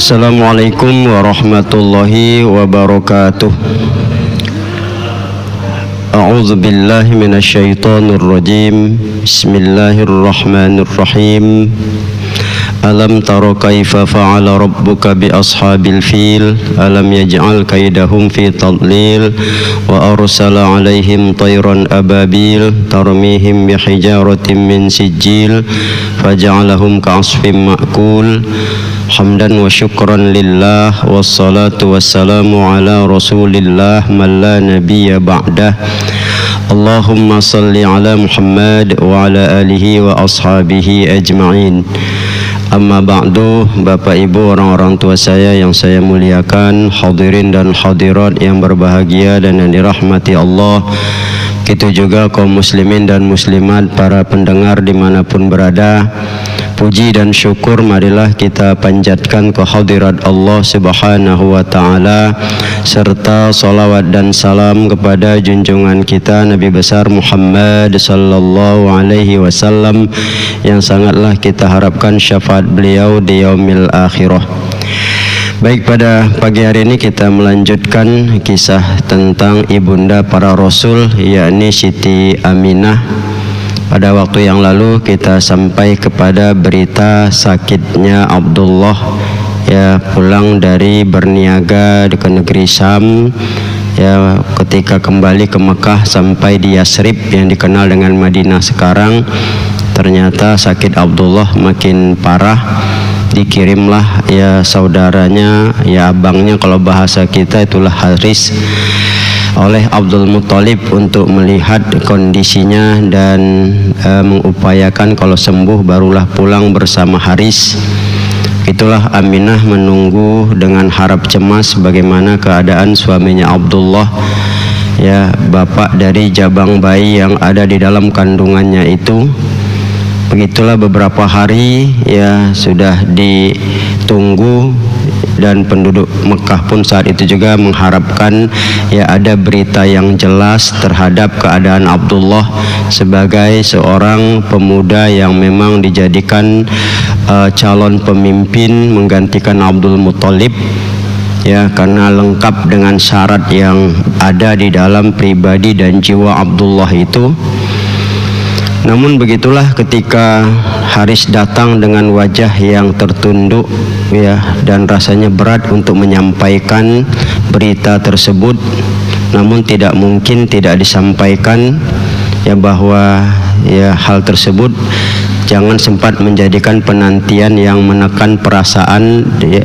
Assalamualaikum warahmatullahi wabarakatuh. A'udzu billahi minasyaitonir rajim. Bismillahirrahmanirrahim. Alam tara kaifa fa'ala rabbuka bi ashabil fil alam yaj'al kaidahum fi tadlil wa arsala 'alaihim tayran ababil tarmihim bi hijaratin min sijil faja'alahum ka'asfin ma'kul. Hamdan wa syukran lillah wassalatu wassalamu ala rasulillah man la nabiyya ba'dah. Allahumma salli ala Muhammad wa ala alihi wa ashabihi ajma'in. Amma ba'du, Bapak Ibu, orang-orang tua saya yang saya muliakan, hadirin dan hadirat yang berbahagia dan yang dirahmati Allah. Begitu juga kaum muslimin dan muslimat, para pendengar dimanapun berada. Puji dan syukur marilah kita panjatkan ke hadirat Allah Subhanahu wa ta'ala, serta salawat dan salam kepada junjungan kita Nabi besar Muhammad sallallahu alaihi wasallam, yang sangatlah kita harapkan syafaat beliau di yaumil akhirah. Baik, pada pagi hari ini kita melanjutkan kisah tentang ibunda para rasul, yakni Siti Aminah. Pada waktu yang lalu kita sampai kepada berita sakitnya Abdullah, ya, pulang dari berniaga ke negeri Syam, ya, ketika kembali ke Mekah sampai di Yasrib yang dikenal dengan Madinah sekarang, ternyata sakit Abdullah makin parah. Dikirimlah, ya, saudaranya, ya, abangnya kalau bahasa kita itulah Haris, oleh Abdul Muthalib untuk melihat kondisinya dan mengupayakan kalau sembuh barulah pulang bersama Haris. Itulah Aminah menunggu dengan harap cemas bagaimana keadaan suaminya Abdullah, ya, bapak dari jabang bayi yang ada di dalam kandungannya itu. Begitulah beberapa hari, ya, sudah ditunggu, dan penduduk Mekah pun saat itu juga mengharapkan, ya, ada berita yang jelas terhadap keadaan Abdullah sebagai seorang pemuda yang memang dijadikan calon pemimpin menggantikan Abdul Muthalib, ya, karena lengkap dengan syarat yang ada di dalam pribadi dan jiwa Abdullah itu. Namun begitulah ketika Haris datang dengan wajah yang tertunduk, ya, dan rasanya berat untuk menyampaikan berita tersebut, namun tidak mungkin tidak disampaikan, ya, bahwa, ya, hal tersebut jangan sempat menjadikan penantian yang menekan perasaan, ya.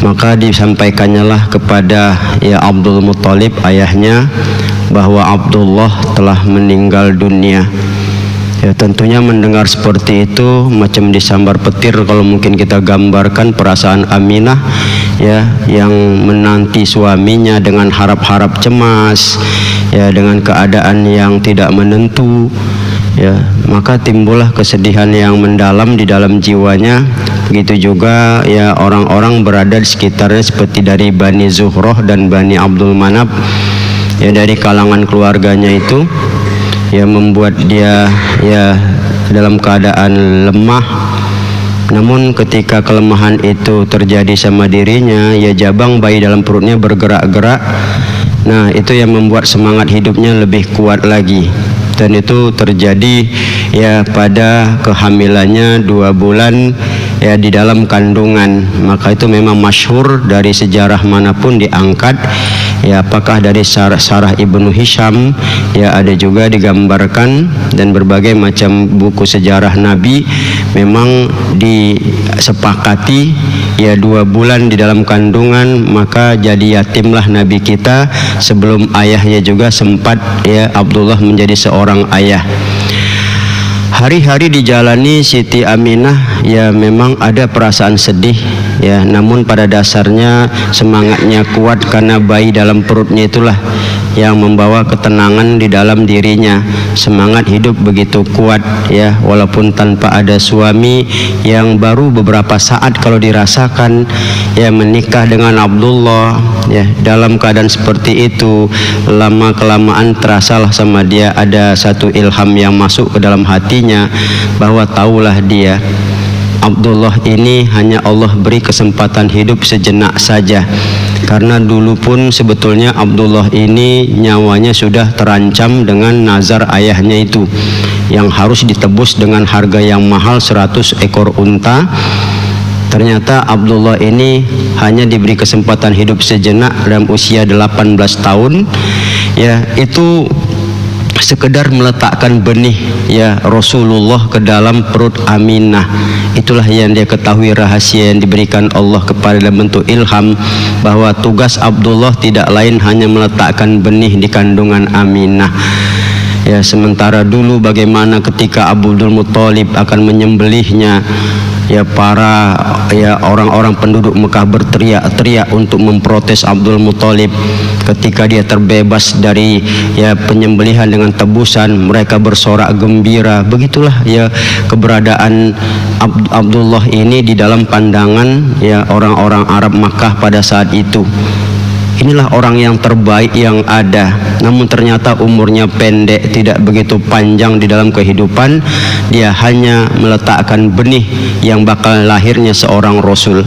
Maka disampaikannya lah kepada, ya, Abdul Muthalib ayahnya bahwa Abdullah telah meninggal dunia. Ya, tentunya mendengar seperti itu macam disambar petir kalau mungkin kita gambarkan perasaan Aminah, ya, yang menanti suaminya dengan harap-harap cemas, ya, dengan keadaan yang tidak menentu, ya, maka timbullah kesedihan yang mendalam di dalam jiwanya. Begitu juga, ya, orang-orang berada di sekitarnya seperti dari Bani Zuhrah dan Bani Abdul Manaf, ya, dari kalangan keluarganya itu, ya, membuat dia, ya, dalam keadaan lemah. Namun ketika kelemahan itu terjadi sama dirinya, ya, jabang bayi dalam perutnya bergerak-gerak. Nah, itu yang membuat semangat hidupnya lebih kuat lagi. Dan itu terjadi, ya, pada kehamilannya 2 bulan, ya, di dalam kandungan. Maka itu memang masyhur dari sejarah manapun diangkat, ya, apakah dari Sarah Ibnu Hisham, ya, ada juga digambarkan, dan berbagai macam buku sejarah Nabi memang disepakati, ya, 2 bulan di dalam kandungan, maka jadi yatimlah Nabi kita sebelum ayahnya juga sempat, ya, Abdullah menjadi seorang ayah. Hari-hari dijalani Siti Aminah, ya, memang ada perasaan sedih, ya, namun pada dasarnya semangatnya kuat karena bayi dalam perutnya itulah yang membawa ketenangan di dalam dirinya. Semangat hidup begitu kuat, ya, walaupun tanpa ada suami yang baru beberapa saat kalau dirasakan, ya, menikah dengan Abdullah, ya, dalam keadaan seperti itu, lama kelamaan terasalah sama dia ada satu ilham yang masuk ke dalam hatinya bahwa taulah dia Abdullah ini hanya Allah beri kesempatan hidup sejenak saja, karena dulu pun sebetulnya Abdullah ini nyawanya sudah terancam dengan nazar ayahnya itu yang harus ditebus dengan harga yang mahal 100 ekor unta. Ternyata Abdullah ini hanya diberi kesempatan hidup sejenak dalam usia 18 tahun. Ya, itu sekedar meletakkan benih ya Rasulullah ke dalam perut Aminah. Itulah yang dia ketahui, rahasia yang diberikan Allah kepada dalam bentuk ilham, bahwa tugas Abdullah tidak lain hanya meletakkan benih di kandungan Aminah. Ya, sementara dulu bagaimana ketika Abdul Muthalib akan menyembelihnya, ya para orang-orang penduduk Mekah berteriak-teriak untuk memprotes Abdul Muthalib. Ketika dia terbebas dari penyembelihan dengan tebusan, mereka bersorak gembira. Begitulah ya keberadaan Abdullah ini di dalam pandangan orang-orang Arab Makkah pada saat itu. Inilah orang yang terbaik yang ada, namun ternyata umurnya pendek, tidak begitu panjang di dalam kehidupan. Dia hanya meletakkan benih yang bakal lahirnya seorang Rasul.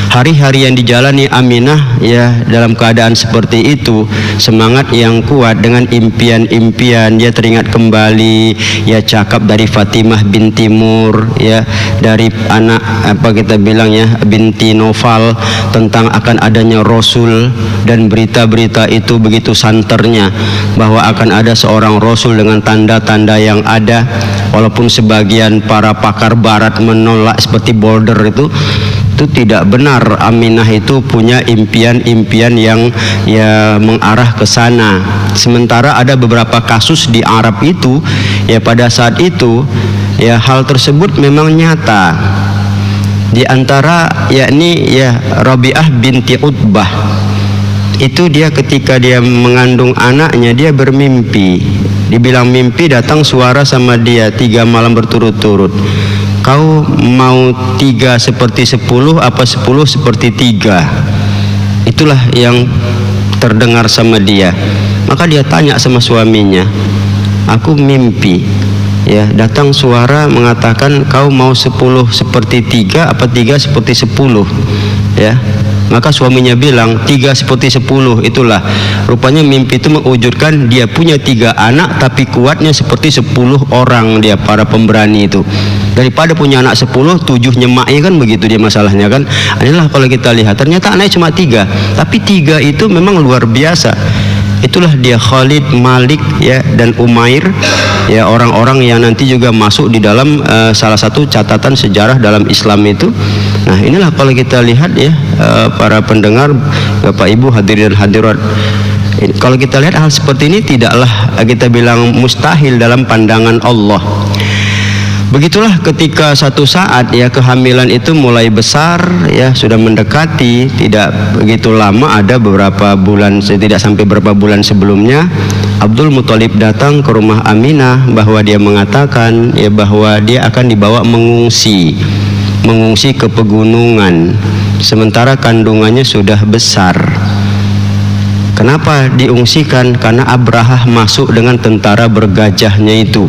Hari-hari yang dijalani Aminah dalam keadaan seperti itu, semangat yang kuat dengan impian-impian. Dia teringat kembali cakap dari Fatimah binti Mur, dari anak binti Nofal tentang akan adanya Rasul, dan berita-berita itu begitu santernya bahwa akan ada seorang Rasul dengan tanda-tanda yang ada, walaupun sebagian para pakar barat menolak seperti Boulder itu tidak benar. Aminah itu punya impian-impian yang mengarah ke sana. Sementara ada beberapa kasus di Arab itu pada saat itu hal tersebut memang nyata. Di antara Rabi'ah binti Utbah itu, dia ketika dia mengandung anaknya, dia bermimpi. Dibilang mimpi, datang suara sama dia 3 malam berturut-turut. Kau mau 3 seperti 10 apa 10 seperti 3? Itulah yang terdengar sama dia. Maka dia tanya sama suaminya, aku mimpi datang suara mengatakan kau mau 10 seperti 3 apa 3 seperti 10? Maka suaminya bilang 3 seperti 10. Itulah rupanya mimpi itu mewujudkan dia punya 3 anak, tapi kuatnya seperti 10 orang dia, para pemberani itu. Daripada punya anak 10, 7 nyemaknya, kan begitu dia masalahnya kan. Inilah kalau kita lihat, ternyata anaknya cuma 3, tapi 3 itu memang luar biasa. Itulah dia Khalid, Malik dan Umair, orang-orang yang nanti juga masuk di dalam salah satu catatan sejarah dalam Islam itu. Nah, inilah kalau kita lihat para pendengar, Bapak Ibu hadirin hadirat, kalau kita lihat hal seperti ini tidaklah kita bilang mustahil dalam pandangan Allah. Begitulah ketika satu saat kehamilan itu mulai besar, sudah mendekati, tidak begitu lama, ada beberapa bulan, tidak sampai beberapa bulan sebelumnya, Abdul Muthalib datang ke rumah Aminah, bahwa dia mengatakan bahwa dia akan dibawa mengungsi ke pegunungan, sementara kandungannya sudah besar. Kenapa diungsikan? Karena Abrahah masuk dengan tentara bergajahnya itu.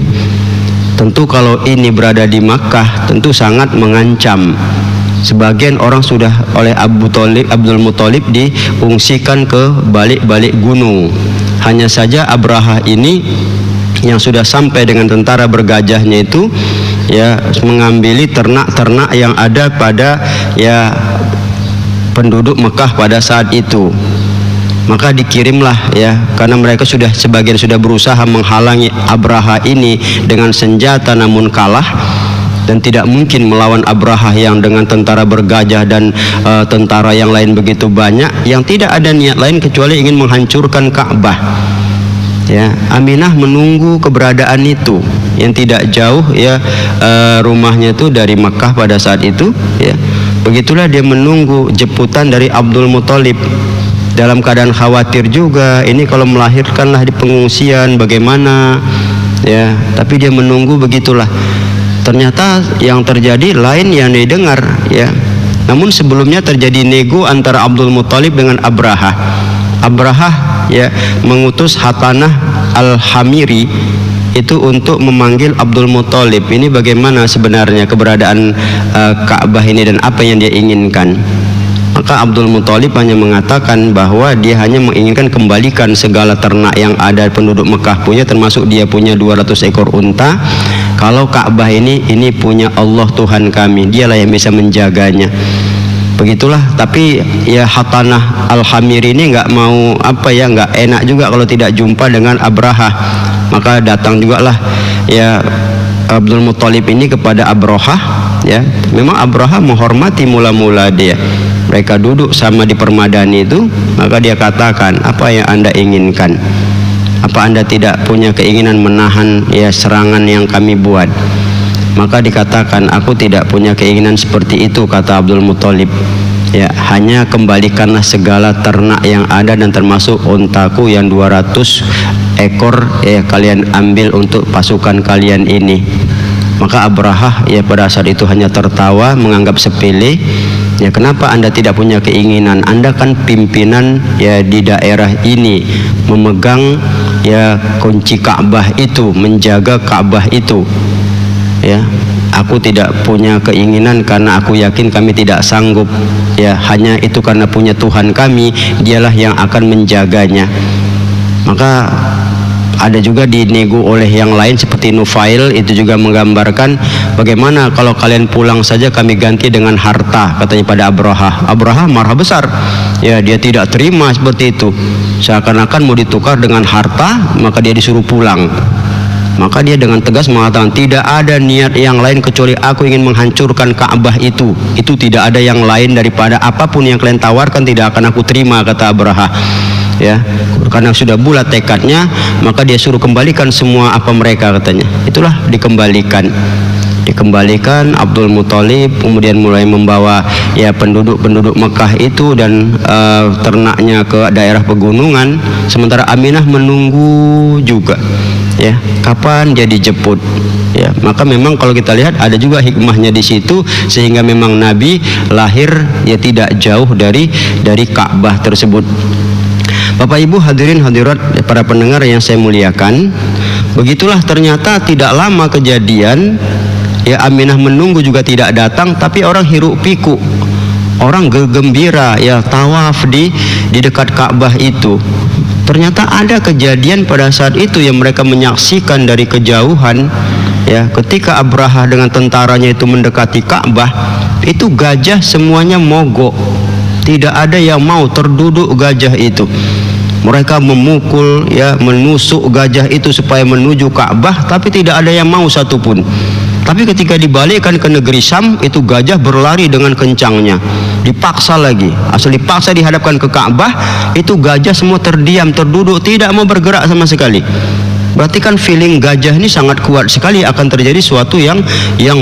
Tentu kalau ini berada di Makkah tentu sangat mengancam. Sebagian orang sudah oleh Abdul Muthalib diungsikan ke balik-balik gunung. Hanya saja Abrahah ini yang sudah sampai dengan tentara bergajahnya itu mengambil ternak-ternak yang ada pada penduduk Mekah pada saat itu. Maka dikirimlah karena mereka sebagian sudah berusaha menghalangi Abrahah ini dengan senjata, namun kalah, dan tidak mungkin melawan Abrahah yang dengan tentara bergajah dan tentara yang lain begitu banyak, yang tidak ada niat lain kecuali ingin menghancurkan Ka'bah. Aminah menunggu keberadaan itu, yang tidak jauh rumahnya itu dari Mekah pada saat itu. Begitulah dia menunggu jemputan dari Abdul Muthalib. Dalam keadaan khawatir juga, ini kalau melahirkanlah di pengungsian bagaimana, tapi dia menunggu. Begitulah, ternyata yang terjadi lain yang didengar. Namun sebelumnya terjadi nego antara Abdul Muthalib dengan Abrahah. Abrahah mengutus Hatanah al-Hamiri itu untuk memanggil Abdul Muthalib. Ini bagaimana sebenarnya keberadaan Ka'bah ini dan apa yang dia inginkan. Maka Abdul Muthalib hanya mengatakan bahwa dia hanya menginginkan kembalikan segala ternak yang ada penduduk Mekah punya, termasuk dia punya 200 ekor unta. Kalau Ka'bah ini punya Allah Tuhan kami, dialah yang bisa menjaganya. Begitulah. Tapi ya Hatanah Al-Hamiri ini nggak mau nggak enak juga kalau tidak jumpa dengan Abraha. Maka datang juga lah ya Abdul Muthalib ini kepada Abraha. Ya, memang Abraha menghormati mula-mula dia. Mereka duduk sama di permadani itu, maka dia katakan, apa yang Anda inginkan? Apa Anda tidak punya keinginan menahan ya serangan yang kami buat? Maka dikatakan, aku tidak punya keinginan seperti itu, kata Abdul Muthalib. Ya, hanya kembalikanlah segala ternak yang ada dan termasuk untaku yang 200 ekor ya kalian ambil untuk pasukan kalian ini. Maka Abraha ya pada saat itu hanya tertawa, menganggap sepele. Ya, kenapa Anda tidak punya keinginan? Anda kan pimpinan ya di daerah ini, memegang ya kunci Ka'bah itu, menjaga Ka'bah itu. Ya, aku tidak punya keinginan karena aku yakin kami tidak sanggup. Ya, hanya itu karena punya Tuhan kami, dialah yang akan menjaganya. Maka ada juga dinego oleh yang lain seperti Nufail, itu juga menggambarkan bagaimana kalau kalian pulang saja kami ganti dengan harta, katanya pada Abraha. Abraha marah besar. Ya, dia tidak terima seperti itu. Seakan-akan mau ditukar dengan harta, maka dia disuruh pulang. Maka dia dengan tegas mengatakan, tidak ada niat yang lain kecuali aku ingin menghancurkan Ka'bah itu. Itu tidak ada yang lain daripada apapun yang kalian tawarkan tidak akan aku terima, kata Abraha. Ya, karena sudah bulat tekadnya, maka dia suruh kembalikan semua apa mereka, katanya. Itulah dikembalikan Abdul Muthalib, kemudian mulai membawa ya penduduk Mekah itu dan ternaknya ke daerah pegunungan. Sementara Aminah menunggu juga. Ya, kapan dia dijemput? Ya, maka memang kalau kita lihat ada juga hikmahnya di situ, sehingga memang Nabi lahir ya tidak jauh dari Ka'bah tersebut. Bapak Ibu hadirin hadirat para pendengar yang saya muliakan, begitulah ternyata tidak lama kejadian ya Aminah menunggu juga tidak datang, tapi orang hiruk pikuk, orang gembira ya tawaf di dekat Ka'bah itu. Ternyata ada kejadian pada saat itu yang mereka menyaksikan dari kejauhan ya, ketika Abraha dengan tentaranya itu mendekati Ka'bah, itu gajah semuanya mogok. Tidak ada yang mau terduduk gajah itu. Mereka memukul ya, menusuk gajah itu supaya menuju Ka'bah, tapi tidak ada yang mau satupun. Tapi ketika dibalikkan ke negeri Syam, itu gajah berlari dengan kencangnya. Dipaksa lagi, asal dipaksa dihadapkan ke Ka'bah, itu gajah semua terdiam, terduduk, tidak mau bergerak sama sekali. Berarti kan feeling gajah ini sangat kuat sekali akan terjadi suatu yang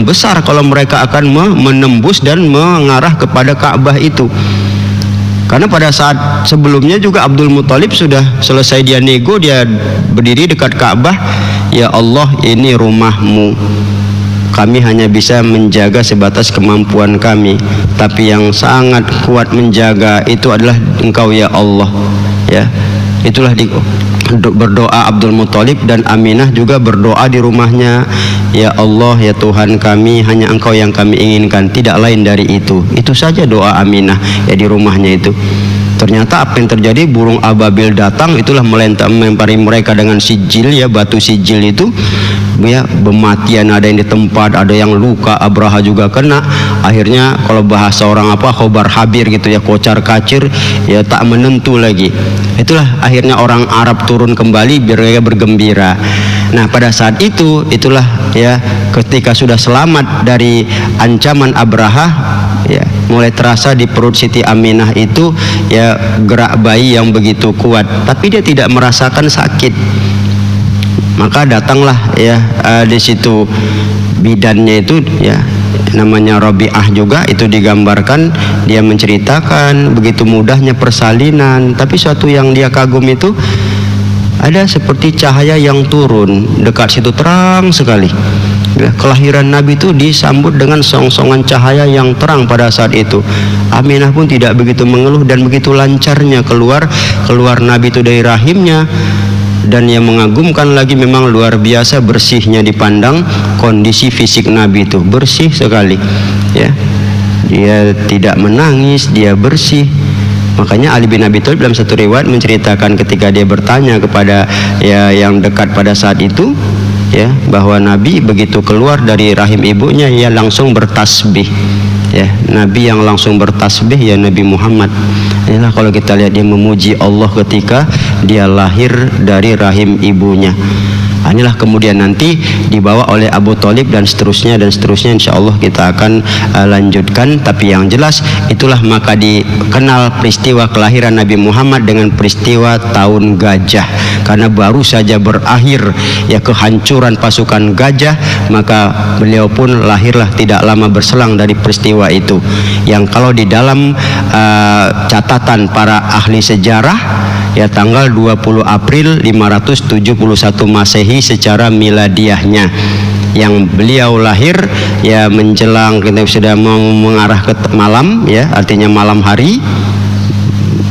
besar kalau mereka akan menembus dan mengarah kepada Ka'bah itu. Karena pada saat sebelumnya juga Abdul Muthalib sudah selesai dia nego, dia berdiri dekat Ka'bah. Ya Allah, ini rumahmu. Kami hanya bisa menjaga sebatas kemampuan kami, tapi yang sangat kuat menjaga itu adalah Engkau ya Allah. Ya, itulah berdoa Abdul Muthalib, dan Aminah juga berdoa di rumahnya. Ya Allah ya Tuhan kami, hanya Engkau yang kami inginkan, tidak lain dari itu. Itu saja doa Aminah ya di rumahnya itu. Ternyata apa yang terjadi, burung ababil datang, itulah melempari mereka dengan sijil ya, batu sijil itu ya, bematian, ada yang di tempat, ada yang luka. Abraha juga kena. Akhirnya kalau bahasa orang khobar habir gitu ya, kocar kacir ya, tak menentu lagi. Itulah akhirnya orang Arab turun kembali biar mereka bergembira. Nah pada saat itu, itulah ya, ketika sudah selamat dari ancaman Abraha ya, mulai terasa di perut Siti Aminah itu ya gerak bayi yang begitu kuat, tapi dia tidak merasakan sakit. Maka datanglah ya di situ bidannya itu ya, namanya Rabi'ah juga, itu digambarkan dia menceritakan begitu mudahnya persalinan, tapi suatu yang dia kagum itu ada seperti cahaya yang turun dekat situ, terang sekali. Ya, kelahiran Nabi itu disambut dengan song-songan cahaya yang terang pada saat itu. Aminah pun tidak begitu mengeluh, dan begitu lancarnya keluar Nabi itu dari rahimnya. Dan yang mengagumkan lagi memang luar biasa bersihnya dipandang kondisi fisik Nabi itu bersih sekali, ya. Dia tidak menangis, dia bersih. Makanya Ali bin Abi Thalib dalam satu riwayat menceritakan ketika dia bertanya kepada yang dekat pada saat itu, ya, bahwa Nabi begitu keluar dari rahim ibunya ia langsung bertasbih, ya. Nabi yang langsung bertasbih ya Nabi Muhammad. Inilah kalau kita lihat dia memuji Allah ketika dia lahir dari rahim ibunya. Inilah kemudian nanti dibawa oleh Abu Thalib dan seterusnya insya Allah kita akan lanjutkan. Tapi yang jelas itulah maka dikenal peristiwa kelahiran Nabi Muhammad dengan peristiwa tahun gajah, karena baru saja berakhir ya kehancuran pasukan gajah, maka beliau pun lahirlah tidak lama berselang dari peristiwa itu, yang kalau di dalam catatan para ahli sejarah ya tanggal 20 April 571 Masehi secara miladiahnya, yang beliau lahir ya menjelang kita sudah mau mengarah ke malam, ya artinya malam hari,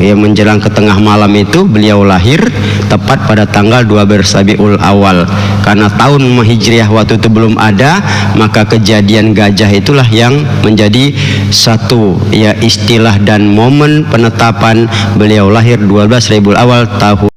ya menjelang ke tengah malam itu beliau lahir tepat pada tanggal 12 Rabiul Awal. Karena tahun Hijriah waktu itu belum ada, maka kejadian gajah itulah yang menjadi satu ya istilah dan momen penetapan beliau lahir 12 Rabiul Awal tahun